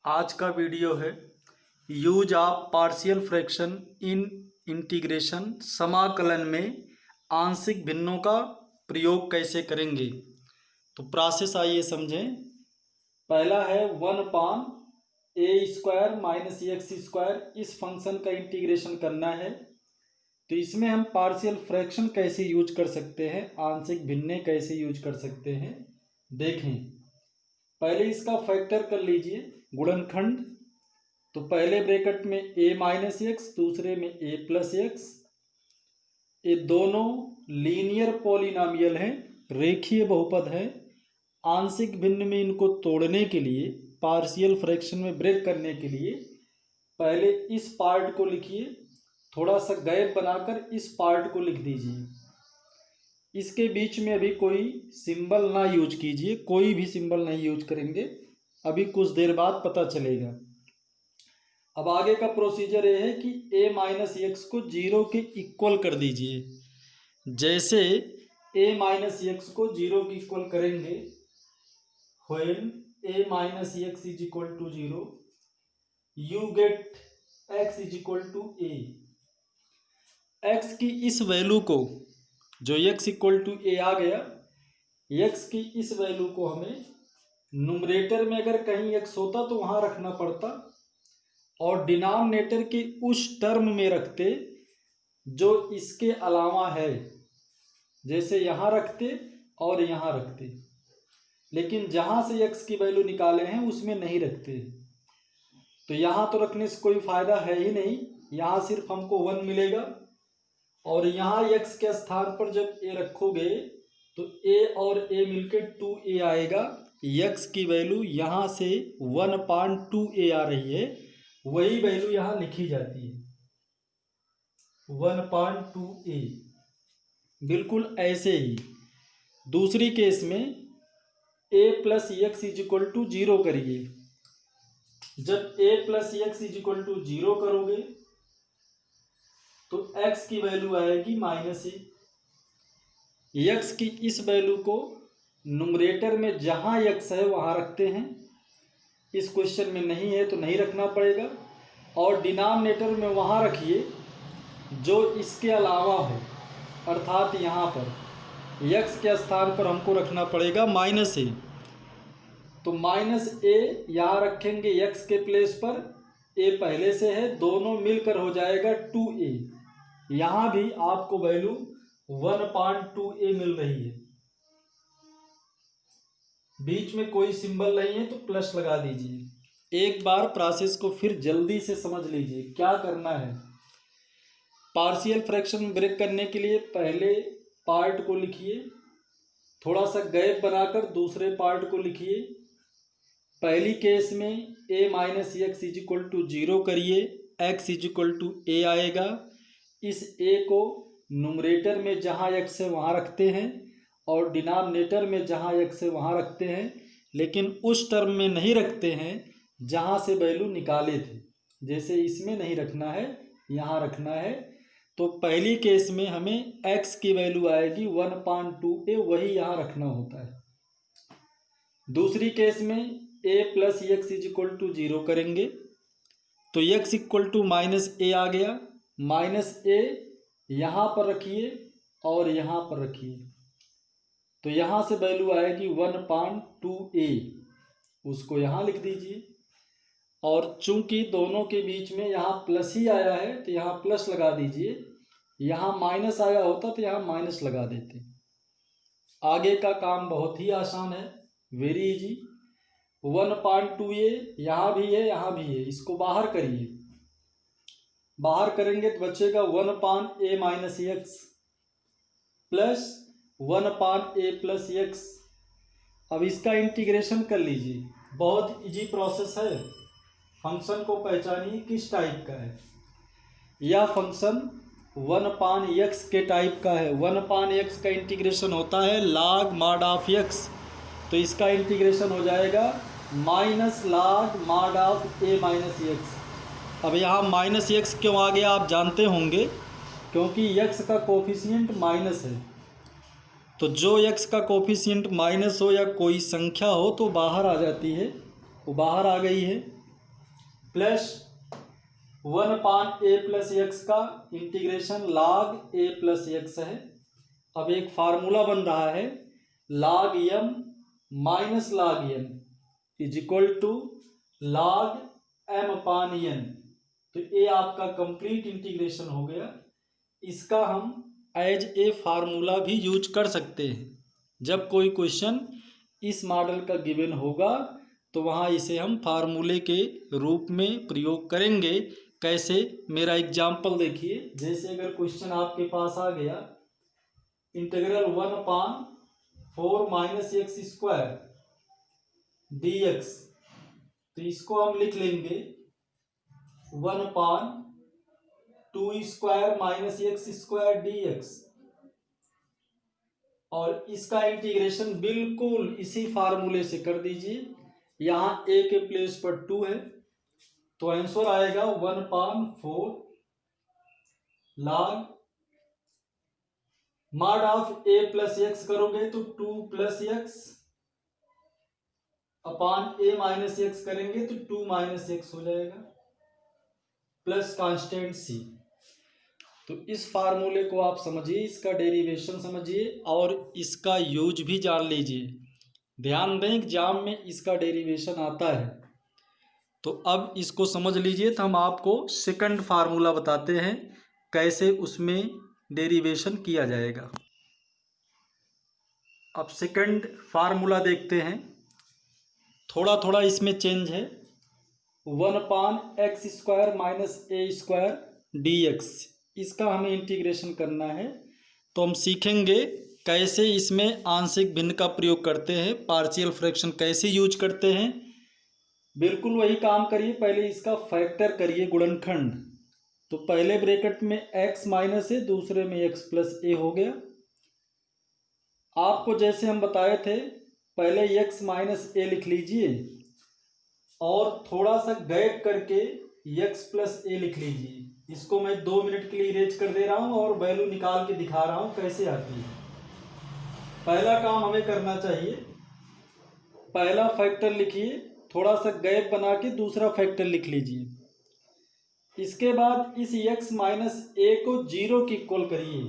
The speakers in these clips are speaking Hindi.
आज का वीडियो है use of partial fraction in integration. समाकलन में आंशिक भिन्नों का प्रयोग कैसे करेंगे। तो प्रोसेस आइए समझें। पहला है 1/a² माइनस x²। इस फंक्शन का इंटीग्रेशन करना है। तो इसमें हम पार्शियल फ्रैक्शन कैसे यूज कर सकते हैं, आंशिक भिन्ने कैसे यूज कर सकते हैं देखें। पहले इसका फैक्टर कर लीजिए, गुणनखंड। तो पहले ब्रैकेट में a माइनस एक्स, दूसरे में a प्लस एक्स। ये दोनों लीनियर पॉलिनॉमियल हैं, रेखीय बहुपद है। आंशिक भिन्न में इनको तोड़ने के लिए, पार्शियल फ्रैक्शन में ब्रेक करने के लिए पहले इस पार्ट को लिखिए, थोड़ा सा गैप बनाकर इस पार्ट को लिख दीजिए। इसके बीच में अभी कोई सिंबल ना यूज कीजिए, कोई भी सिंबल नहीं यूज करेंगे, अभी कुछ देर बाद पता चलेगा। अब आगे का प्रोसीजर ये है कि a माइनस एक्स को 0 के इक्वल कर दीजिए। जैसे a माइनस एक्स को 0 के इक्वल करेंगे, when a minus x is equal to 0 you get x is equal to a। x की इस वैल्यू को, जो x इक्वल टू a आ गया, x की इस वैल्यू को हमें नुमरेटर में अगर कहीं x होता तो वहां रखना पड़ता, और डिनोमिनेटर के उस टर्म में रखते जो इसके अलावा है। जैसे यहाँ रखते और यहाँ रखते, लेकिन जहाँ से x की वैल्यू निकाले हैं उसमें नहीं रखते। तो यहाँ तो रखने से कोई फायदा है ही नहीं, यहाँ सिर्फ हमको 1 मिलेगा। और यहाँ x के स्थान पर जब a रखोगे तो a और a मिलकर 2a आएगा। x की वैल्यू यहाँ से 1/2a आ रही है, वही वैल्यू यहाँ लिखी जाती है 1/2a। बिल्कुल ऐसे ही दूसरी केस में a plus x is equal to 0 करिए। जब a plus x is equal to 0 करोगे तो x की वैल्यू आएगी -a। x की इस वैल्यू को नुमरेटर में जहां x है वहां रखते हैं। इस क्वेश्चन में नहीं है तो नहीं रखना पड़ेगा, और डिनोमिनेटर में वहां रखिए जो इसके अलावा हो, अर्थात यहाँ पर x के स्थान पर हमको रखना पड़ेगा -a। तो -a यहाँ रखेंगे x के प्लेस पर, a पहले से है, दोनों मिलकर हो जाएगा 2a। यहाँ भी आपको वैल्यू 1/2a मिल रही है। बीच में कोई सिंबल नहीं है तो प्लस लगा दीजिए। एक बार प्रोसेस को फिर जल्दी से समझ लीजिए क्या करना है। पार्शियल फ्रैक्शन ब्रेक करने के लिए पहले पार्ट को लिखिए, थोड़ा सा गैप बनाकर दूसरे पार्ट को लिखिए। पहली केस में a minus x is equal to 0 करिए, x is equal to a आएगा। इस a को नुमरेटर में जहाँ x है वहाँ रखते हैं, और डिनोमिनेटर में जहाँ x है वहाँ रखते हैं, लेकिन उस टर्म में नहीं रखते हैं जहाँ से वैल्यू निकाले थे। जैसे इसमें नहीं रखना है, यहाँ रखना है। तो पहली केस में हमें x की वैल्यू आएगी 1/2a, वही यहाँ रखना होता है। दूसरी केस में a plus x is equal to 0 करेंगे, तो x इक्वल टू -a आ गया। -a यहाँ पर रखिए और यहाँ पर रखिए, तो यहाँ से वैल्यू आएगी 1/2a, उसको यहाँ लिख दीजिए। और चूंकि दोनों के बीच में यहाँ प्लस ही आया है तो यहाँ प्लस लगा दीजिए, यहाँ माइनस आया होता तो यहाँ माइनस लगा देते। आगे का काम बहुत ही आसान है, वेरी इजी। 1/2a यहाँ भी है, यहाँ भी है, इसको बाहर करिए। बाहर करेंगे तो बचेगा 1/a minus x plus 1/a plus x. अब इसका इंटीग्रेशन कर लीजिए, बहुत इजी प्रोसेस है। फंक्शन को पहचानिए किस टाइप का है। यह फंक्शन 1/x के टाइप का है। 1/x का इंटीग्रेशन होता है log mod ऑफ x, तो इसका इंटीग्रेशन हो जाएगा -log mod of a minus x. अब यहाँ -x क्यों आ गया आप जानते होंगे, क्योंकि x का कोफिशिएंट माइनस है। तो जो x का कोफिशिएंट माइनस हो या कोई संख्या हो तो बाहर आ जाती है, वो बाहर आ गई है। प्लस 1/a प्लस एक्स का integration log a plus x है। अब एक फार्मूला बन रहा है log m minus log n is equal to log m/n। तो ये आपका कंप्लीट इंटीग्रेशन हो गया। इसका हम एज ए फार्मूला भी यूज कर सकते हैं। जब कोई क्वेश्चन इस मॉडल का गिवन होगा तो वहाँ इसे हम फार्मूले के रूप में प्रयोग करेंगे। कैसे, मेरा एग्जाम्पल देखिए। जैसे अगर क्वेश्चन आपके पास आ गया integral 1/4 minus x square D x, तो इसको हम लिख लेंगे 1/2 square minus x square D x, और इसका इंटीग्रेशन बिल्कुल इसी फार्मूले से कर दीजिए। यहाँ a के प्लेस पर 2 है तो आंसर आएगा 1/4 log mod of a plus x करोगे तो 2 plus x upon a minus x करेंगे तो 2 माइनस एक्स हो जाएगा प्लस कांस्टेंट c। तो इस फार्मूले को आप समझिए, इसका डेरिवेशन समझिए और इसका यूज भी जान लीजिए। ध्यान दें एग्जाम में इसका डेरिवेशन आता है। तो अब इसको समझ लीजिए। तो हम आपको सेकंड फार्मूला बताते हैं कैसे उसमें डेरिवेशन किया जाएगा। अब सेकंड फार्मूला देखते हैं। थोड़ा थोड़ा इसमें चेंज है। 1/x square minus a square D x, इसका हमें इंटीग्रेशन करना है। तो हम सीखेंगे कैसे इसमें आंशिक भिन्न का प्रयोग करते हैं, पार्शियल फ्रैक्शन कैसे यूज करते हैं। बिल्कुल वही काम करिए, पहले इसका फैक्टर करिए गुणनखंड। तो पहले ब्रैकेट में x माइनस ए, दूसरे में x प्लस ए हो गया। आपको जैसे हम बताए थे पहले x माइनस ए लिख लीजिए और थोड़ा सा गैप करके x प्लस ए लिख लीजिए। इसको मैं 2 मिनट के लिए इरेज कर दे रहा हूँ और वैल्यू निकाल के दिखा रहा हूँ कैसे आती है। पहला काम हमें करना चाहिए, पहला फैक्टर लिखिए, थोड़ा सा गैप बना के दूसरा फैक्टर लिख लीजिए। इसके बाद इस x माइनस ए को 0 की इक्वल करिए।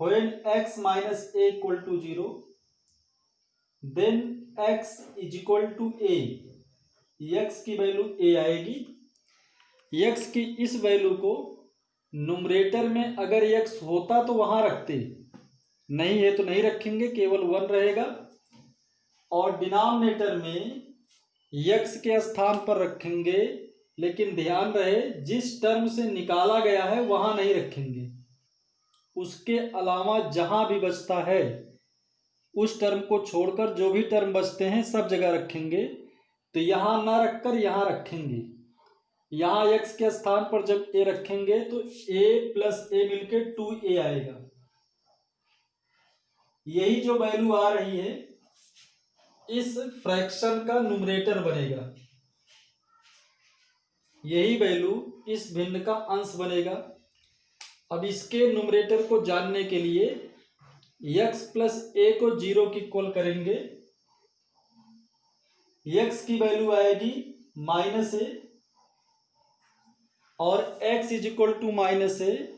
When x minus a equal to 0 then x is equal to a, x की वैल्यू a आएगी। x की इस वैल्यू को नुमरेटर में अगर x होता तो वहां रखते, नहीं है तो नहीं रखेंगे, केवल 1 रहेगा। और डिनोमिनेटर में x के स्थान पर रखेंगे, लेकिन ध्यान रहे जिस टर्म से निकाला गया है वहां नहीं रखेंगे। उसके अलावा जहां भी बचता है उस टर्म को छोड़कर जो भी टर्म बचते हैं सब जगह रखेंगे। तो यहां ना रखकर यहां रखेंगे। यहां x के स्थान पर जब a रखेंगे तो a प्लस ए मिलकर 2a आएगा। यही जो वैल्यू आ रही है इस फ्रैक्शन का न्यूमरेटर बनेगा, यही वैल्यू इस भिन्न का अंश बनेगा। अब इसके न्यूमरेटर को जानने के लिए x प्लस ए को 0 की इक्वल करेंगे। x की वैल्यू आएगी माइनस ए और x is equal to minus a.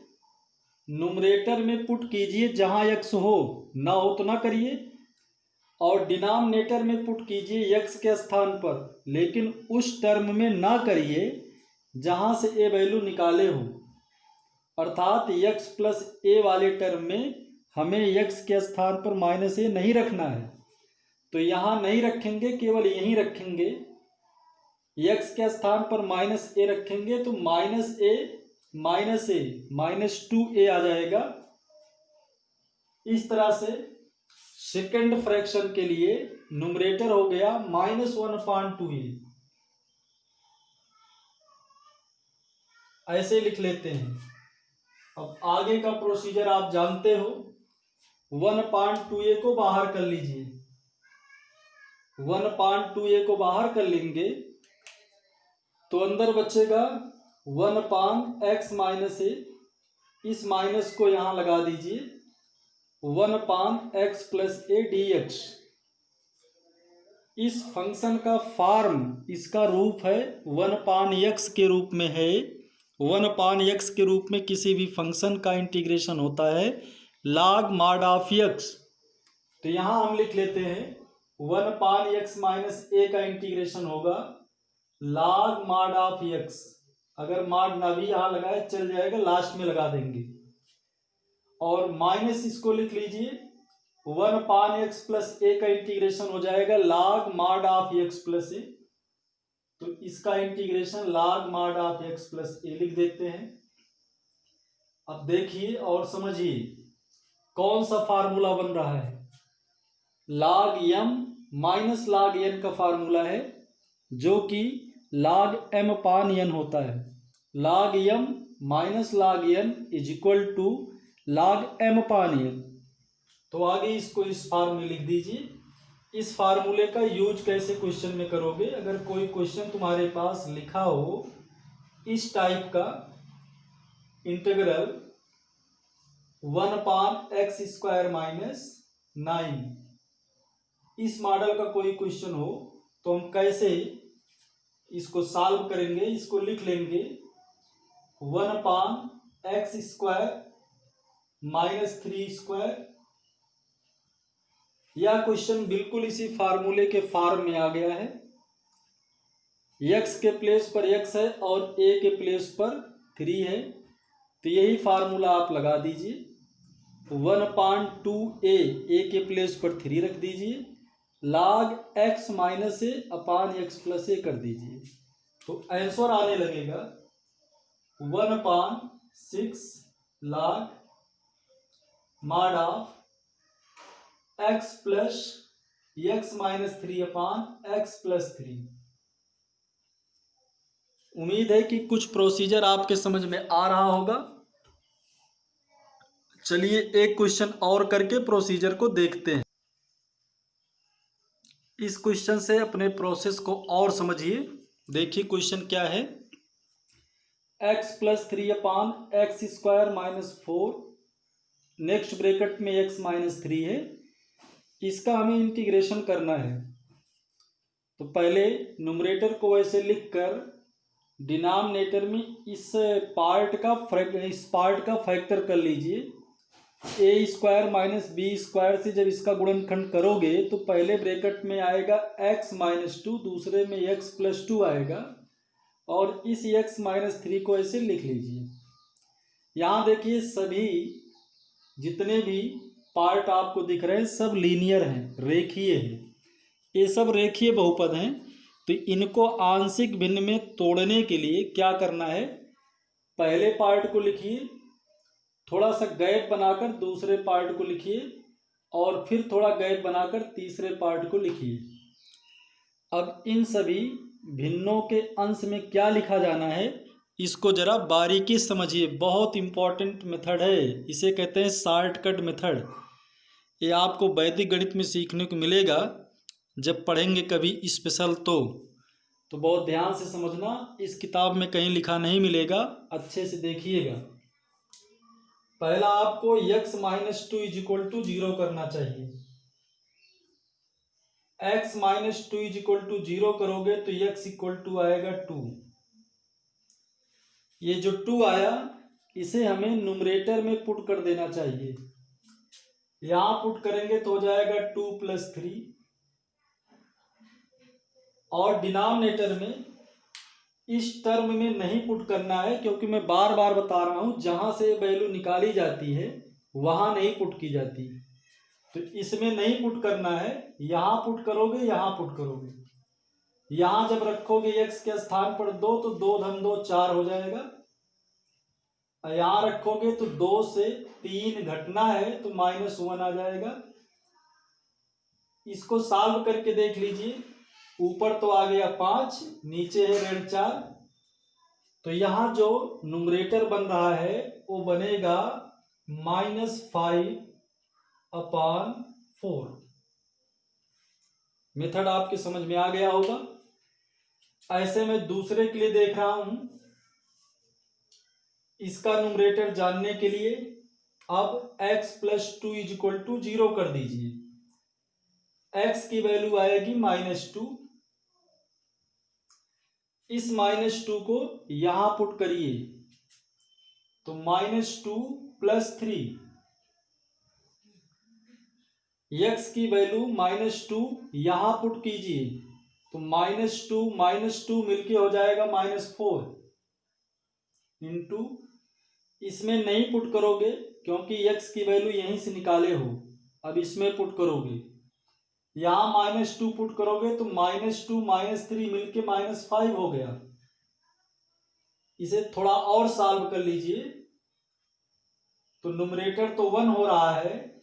Numerator में पुट कीजिए जहां x हो, ना हो तो ना करिए, और डिनोमिनेटर में पुट कीजिए x के स्थान पर, लेकिन उस टर्म में ना करिए जहां से ए वैल्यू निकाले हो। अर्थात x प्लस ए वाले टर्म में हमें x के स्थान पर माइनस ए नहीं रखना है। तो यहां नहीं रखेंगे, केवल यहीं रखेंगे। x के स्थान पर माइनस ए रखेंगे तो माइनस ए माइनस 2a आ जाएगा। इस तरह से सेकंड फ्रैक्शन के लिए न्यूमरेटर हो गया -1/2a। ऐसे लिख लेते हैं। अब आगे का प्रोसीजर आप जानते हो। 1/2a को बाहर कर लीजिए। 1/2a को बाहर कर लेंगे तो अंदर बचेगा 1/x माइनस ए। इस माइनस को यहां लगा दीजिए। 1/x plus A D x. इस फंक्शन का फॉर्म, इसका रूप है 1/x के रूप में है। 1/x के रूप में किसी भी फंक्शन का इंटीग्रेशन होता है log mod ऑफ x। तो यहाँ हम लिख लेते हैं 1/x माइनस a का इंटीग्रेशन होगा log mod ऑफ x। अगर mod ना भी यहाँ लगाए चल जाएगा, लास्ट में लगा देंगे। और माइनस इसको लिख लीजिए 1/x प्लस a का इंटीग्रेशन हो जाएगा log mod of x plus a। तो इसका integration log mod of x plus a लिख देते हैं। अब देखिए और समझिए कौन सा फार्मूला बन रहा है। log m minus log n का फार्मूला है, जो कि log m/n होता है। log m minus log n is equal to log m/n। तो आगे इसको इस फॉर्म में लिख दीजिए। इस फार्मूले का यूज कैसे क्वेश्चन में करोगे, अगर कोई क्वेश्चन तुम्हारे पास लिखा हो इस टाइप का, इंटीग्रल 1/x² माइनस 9, इस मॉडल का कोई क्वेश्चन हो, तो हम कैसे इसको सॉल्व करेंगे। इसको लिख लेंगे 1/x² माइनस 3²। यह क्वेश्चन बिल्कुल इसी फार्मूले के फॉर्म में आ गया है। x के प्लेस पर x है और a के प्लेस पर 3 है, तो यही फार्मूला आप लगा दीजिए। 1/2a, a के प्लेस पर 3 रख दीजिए, log x minus a upon x plus a कर दीजिए। तो आंसर आने लगेगा 1/6 log mod of x plus x minus 3 upon x plus 3। उम्मीद है कि कुछ प्रोसीजर आपके समझ में आ रहा होगा। चलिए एक क्वेश्चन और करके प्रोसीजर को देखते हैं। इस क्वेश्चन से अपने प्रोसेस को और समझिए। देखिए क्वेश्चन क्या है। x प्लस 3 अपान x² माइनस 4, नेक्स्ट ब्रैकेट में x माइनस 3 है, इसका हमें इंटीग्रेशन करना है। तो पहले न्यूमरेटर को वैसे लिखकर डिनोमिनेटर में इस पार्ट का फैक्टर कर लीजिए। a² माइनस b² से जब इसका गुणनखंड करोगे तो पहले ब्रैकेट में आएगा x माइनस 2, दूसरे में x प्लस 2 आएगा, और इस x माइनस 3 को ऐसे लिख लीजिए। यहाँ देखिए सभी जितने भी पार्ट आपको दिख रहे हैं सब लीनियर हैं, रेखीय हैं। ये सब रेखीय बहुपद हैं। तो इनको आंशिक भिन्न में तोड़ने के लिए क्या करना है, पहले पार्ट को लिखिए, थोड़ा सा गैप बनाकर दूसरे पार्ट को लिखिए, और फिर थोड़ा गैप बनाकर तीसरे पार्ट को लिखिए। अब इन सभी भिन्नों के अंश में क्या लिखा जाना है, इसको जरा बारीकी समझिए। बहुत इंपॉर्टेंट मेथड है, इसे कहते हैं शॉर्टकट मेथड। ये आपको वैदिक गणित में सीखने को मिलेगा जब पढ़ेंगे कभी स्पेशल। तो बहुत ध्यान से समझना, इस किताब में कहीं लिखा नहीं मिलेगा, अच्छे से देखिएगा। पहला आपको x minus 2 is equal to 0 करना चाहिए। x minus 2 is equal to 0 करोगे तो x इक्वल टू आएगा 2। ये जो 2 आया इसे हमें न्यूमरेटर में पुट कर देना चाहिए। यहां पुट करेंगे तो हो जाएगा 2 प्लस 3, और डिनोमिनेटर में इस टर्म में नहीं पुट करना है, क्योंकि मैं बार बार बता रहा हूं जहां से वैल्यू निकाली जाती है वहां नहीं पुट की जाती। तो इसमें नहीं पुट करना है, यहां पुट करोगे, यहां पुट करोगे। यहां जब रखोगे x के स्थान पर 2 तो 2 धन 2 4 हो जाएगा। यहां रखोगे तो 2 से 3 घटना है तो -1 आ जाएगा। इसको सॉल्व करके देख लीजिए, ऊपर तो आ गया 5, नीचे है ऋण 4। तो यहां जो न्यूमरेटर बन रहा है वो बनेगा -5 अपान 4। मेथड आपके समझ में आ गया होगा। ऐसे मैं दूसरे के लिए देख रहा हूं। इसका न्यूमरेटर जानने के लिए अब x plus 2 is equal to 0 कर दीजिए। x की वैल्यू आएगी -2। इस -2 को यहां पुट करिए तो -2 + 3। x की वैल्यू -2 यहां पुट कीजिए तो -2 मिलके हो जाएगा -4 इंटू, इसमें नहीं पुट करोगे क्योंकि x की वैल्यू यहीं से निकाले हो, अब इसमें पुट करोगे, यहां -2 पुट करोगे तो -2 -3 मिलके -5 हो गया। इसे थोड़ा और सॉल्व कर लीजिए तो न्यूमरेटर तो 1 हो रहा है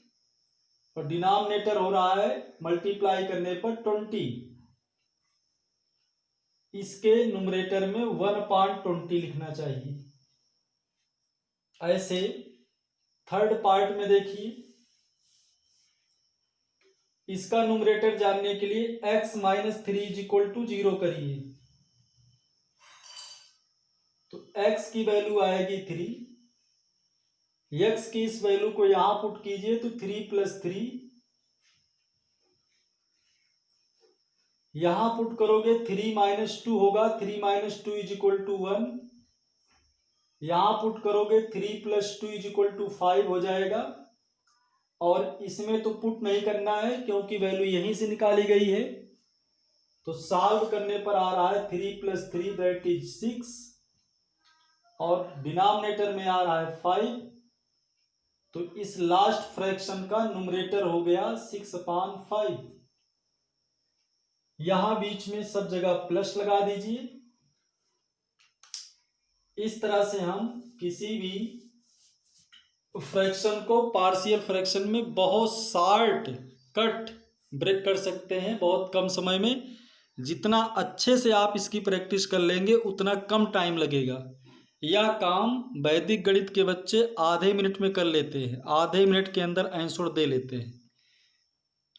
और डिनोमिनेटर हो रहा है मल्टीप्लाई करने पर 20। इसके न्यूमरेटर में 1/20 लिखना चाहिए। ऐसे थर्ड पार्ट में देखिए, इसका न्यूमरेटर जानने के लिए x - 3 = 0 करिए तो x की वैल्यू आएगी 3। x की इस वैल्यू को यहां पुट कीजिए तो 3 + 3, यहां पुट करोगे 3 - 2 होगा, 3 - 2 = 1, यहां पुट करोगे 3 + 2 = 5 हो जाएगा। और इसमें तो पुट नहीं करना है क्योंकि वैल्यू यहीं से निकाली गई है, तो सॉल्व करने पर आ रहा है 3 + 3 दैट इज 6 और डिनोमिनेटर में आ रहा है 5। तो इस लास्ट फ्रैक्शन का न्यूमरेटर हो गया 6/5। यहां बीच में सब जगह प्लस लगा दीजिए। इस तरह से हम किसी भी फ्रैक्शन को पार्शियल फ्रैक्शन में बहुत शॉर्ट कट ब्रेक कर सकते हैं बहुत कम समय में। जितना अच्छे से आप इसकी प्रैक्टिस कर लेंगे उतना कम टाइम लगेगा। यह काम वैदिक गणित के बच्चे आधे मिनट में कर लेते हैं, आधे मिनट के अंदर आंसर दे लेते हैं,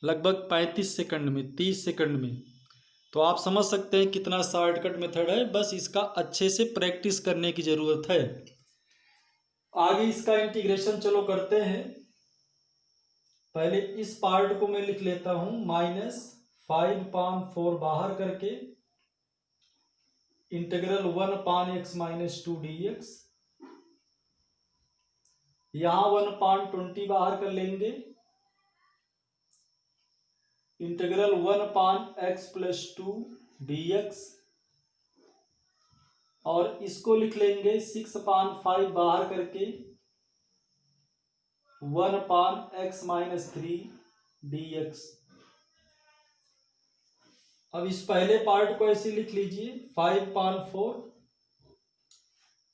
लगभग 35 सेकंड में, 30 सेकंड में। तो आप समझ सकते हैं कितना शॉर्टकट मेथड है, बस इसका अच्छे से प्रैक्टिस करने की ज़रूरत है। आगे इसका इंटीग्रेशन चलो करते हैं। पहले इस पार्ट को मैं लिख लेता हूं -5/4 बाहर करके इंटीग्रल 1/x - 2 dx। यहां 1/20 बाहर कर लेंगे, इंटीग्रल 1/x + 2 dx और इसको लिख लेंगे 6/5 बाहर करके 1/x - 3 dx। अब इस पहले पार्ट को ऐसे लिख लीजिए 5/4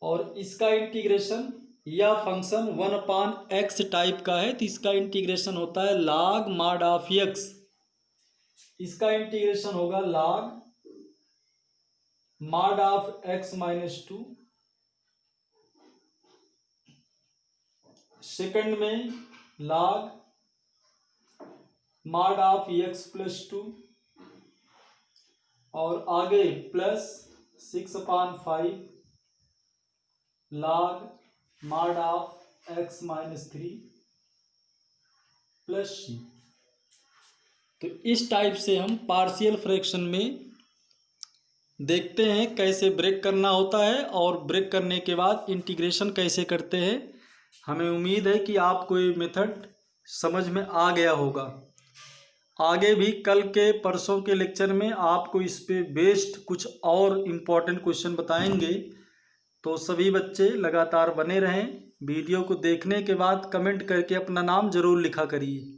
और इसका इंटीग्रेशन, यह फंक्शन 1/x टाइप का है तो इसका इंटीग्रेशन होता है log mod of x। इसका इंटीग्रेशन होगा log mod of x - 2। Second में log mod of x + 2 और आगे plus 6/5 log mod of x - 3 + c। तो इस टाइप से हम पार्शियल फ्रैक्शन में देखते हैं कैसे ब्रेक करना होता है और ब्रेक करने के बाद इंटीग्रेशन कैसे करते हैं। हमें उम्मीद है कि आपको ये मेथड समझ में आ गया होगा। आगे भी कल के परसों के लेक्चर में आपको इस पे बेस्ड कुछ और इम्पोर्टेंट क्वेश्चन बताएंगे, तो सभी बच्चे लगातार बने रहें। वीडियो को देखने के बाद कमेंट करके अपना नाम ज़रूर लिखा करिए।